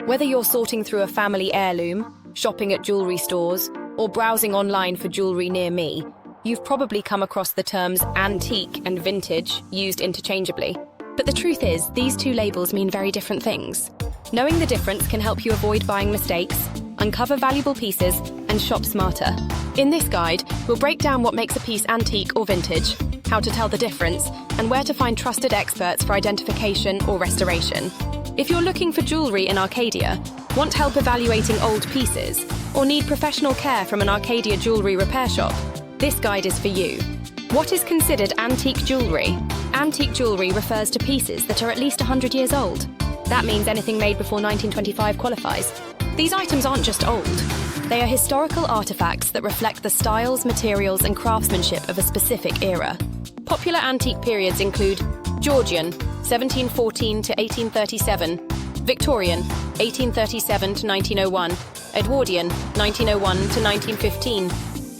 Whether you're sorting through a family heirloom, shopping at jewelry stores, or browsing online for jewelry near me, you've probably come across the terms antique and vintage used interchangeably. But the truth is, these two labels mean very different things. Knowing the difference can help you avoid buying mistakes, uncover valuable pieces, and shop smarter. In this guide, we'll break down what makes a piece antique or vintage, how to tell the difference, and where to find trusted experts for identification or restoration. If you're looking for jewelry in Arcadia, want help evaluating old pieces, or need professional care from an Arcadia jewelry repair shop, this guide is for you. What is considered antique jewelry? Antique jewelry refers to pieces that are at least 100 years old. That means anything made before 1925 qualifies. These items aren't just old. They are historical artifacts that reflect the styles, materials, and craftsmanship of a specific era. Popular antique periods include Georgian, 1714 to 1837, Victorian, 1837 to 1901, Edwardian, 1901 to 1915,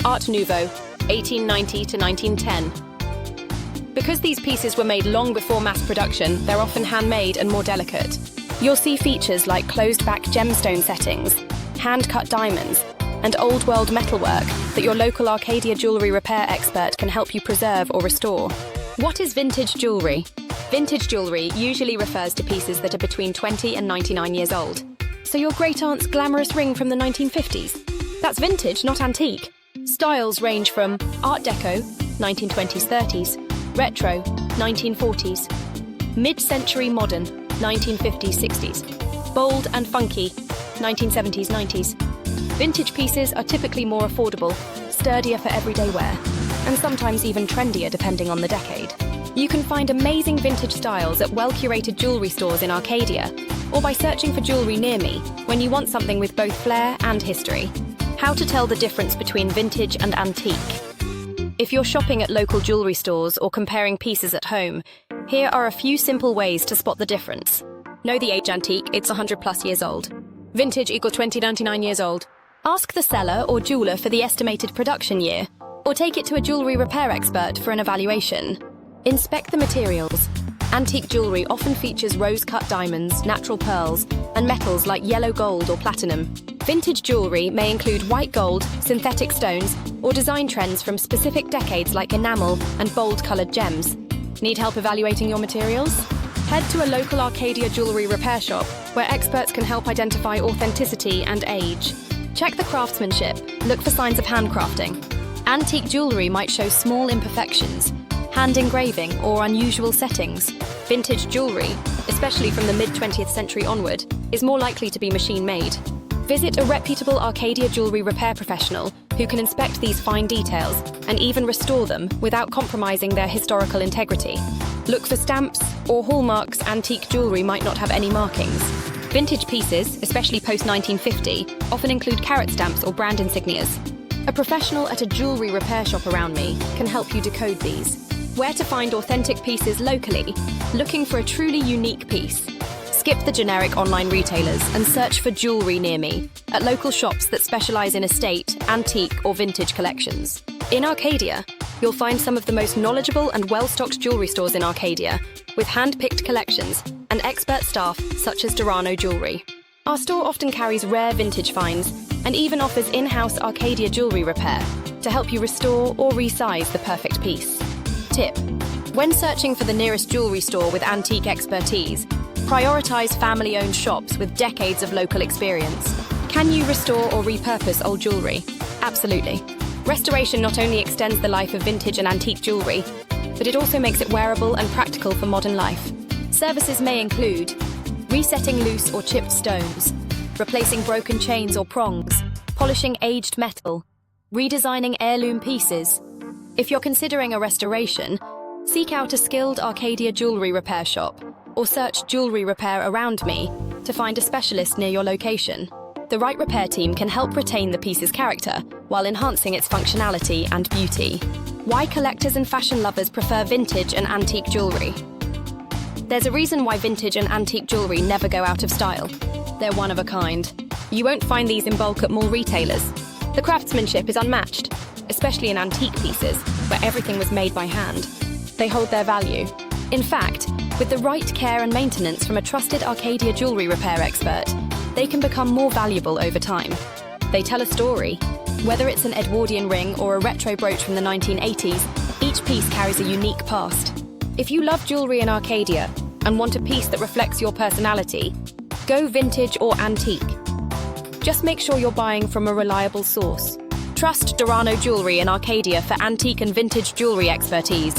Art Nouveau, 1890 to 1910. Because these pieces were made long before mass production, they're often handmade and more delicate. You'll see features like closed-back gemstone settings, hand-cut diamonds, and old-world metalwork that your local Arcadia jewelry repair expert can help you preserve or restore. What is vintage jewelry? Vintage jewelry usually refers to pieces that are between 20 and 99 years old. So your great-aunt's glamorous ring from the 1950s? That's vintage, not antique. Styles range from Art Deco, 1920s, 30s, Retro, 1940s, Mid-century Modern, 1950s, 60s, Bold and Funky, 1970s, 90s. Vintage pieces are typically more affordable, sturdier for everyday wear, and sometimes even trendier depending on the decade. You can find amazing vintage styles at well-curated jewelry stores in Arcadia, or by searching for jewelry near me when you want something with both flair and history. How to tell the difference between vintage and antique. If you're shopping at local jewelry stores or comparing pieces at home, here are a few simple ways to spot the difference. Know the age antique, it's 100+ years old. Vintage equals 99 years old. Ask the seller or jeweler for the estimated production year, or take it to a jewelry repair expert for an evaluation. Inspect the materials. Antique jewelry often features rose-cut diamonds, natural pearls, and metals like yellow gold or platinum. Vintage jewelry may include white gold, synthetic stones, or design trends from specific decades like enamel and bold-colored gems. Need help evaluating your materials? Head to a local Arcadia jewelry repair shop where experts can help identify authenticity and age. Check the craftsmanship. Look for signs of handcrafting. Antique jewelry might show small imperfections, hand engraving, or unusual settings. Vintage jewelry, especially from the mid-20th century onward, is more likely to be machine-made. Visit a reputable Arcadia jewelry repair professional who can inspect these fine details and even restore them without compromising their historical integrity. Look for stamps or hallmarks. Antique jewelry might not have any markings. Vintage pieces, especially post-1950, often include carat stamps or brand insignias. A professional at a jewelry repair shop around me can help you decode these. Where to find authentic pieces locally? Looking for a truly unique piece? Skip the generic online retailers and search for jewelry near me at local shops that specialize in estate, antique, or vintage collections. In Arcadia, you'll find some of the most knowledgeable and well-stocked jewelry stores in Arcadia, with hand-picked collections and expert staff such as Dorano Jewelry. Our store often carries rare vintage finds and even offers in-house Arcadia jewelry repair to help you restore or resize the perfect piece. Tip: when searching for the nearest jewelry store with antique expertise, prioritize family-owned shops with decades of local experience. Can you restore or repurpose old jewelry? Absolutely. Restoration not only extends the life of vintage and antique jewelry, but it also makes it wearable and practical for modern life. Services may include resetting loose or chipped stones, replacing broken chains or prongs, polishing aged metal, redesigning heirloom pieces. If you're considering a restoration, seek out a skilled Arcadia jewelry repair shop or search jewelry repair around me to find a specialist near your location. The right repair team can help retain the piece's character while enhancing its functionality and beauty. Why collectors and fashion lovers prefer vintage and antique jewelry? There's a reason why vintage and antique jewelry never go out of style. They're one of a kind. You won't find these in bulk at mall retailers. The craftsmanship is unmatched, especially in antique pieces, where everything was made by hand. They hold their value. In fact, with the right care and maintenance from a trusted Arcadia jewelry repair expert, they they can become more valuable over time. They tell a story. Whether it's an Edwardian ring or a retro brooch from the 1980s, each piece carries a unique past. If you love jewelry in Arcadia and want a piece that reflects your personality, go vintage or antique. Just make sure you're buying from a reliable source. Trust Dorano Jewelry in Arcadia for antique and vintage jewelry expertise.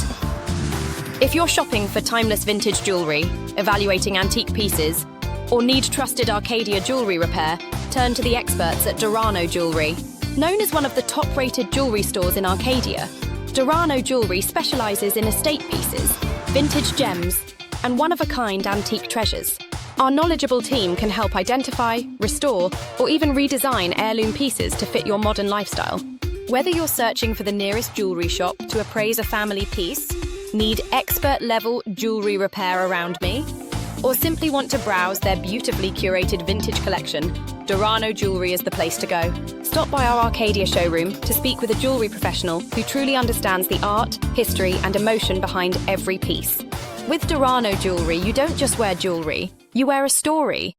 If you're shopping for timeless vintage jewelry, evaluating antique pieces, or need trusted Arcadia jewelry repair, turn to the experts at Dorano Jewelry. Known as one of the top-rated jewelry stores in Arcadia, Dorano Jewelry specializes in estate pieces, vintage gems, and one-of-a-kind antique treasures. Our knowledgeable team can help identify, restore, or even redesign heirloom pieces to fit your modern lifestyle. Whether you're searching for the nearest jewelry shop to appraise a family piece, need expert-level jewelry repair around me, or simply want to browse their beautifully curated vintage collection, Dorano Jewelry is the place to go. Stop by our Arcadia showroom to speak with a jewelry professional who truly understands the art, history, and emotion behind every piece. With Dorano Jewelry, you don't just wear jewelry, you wear a story.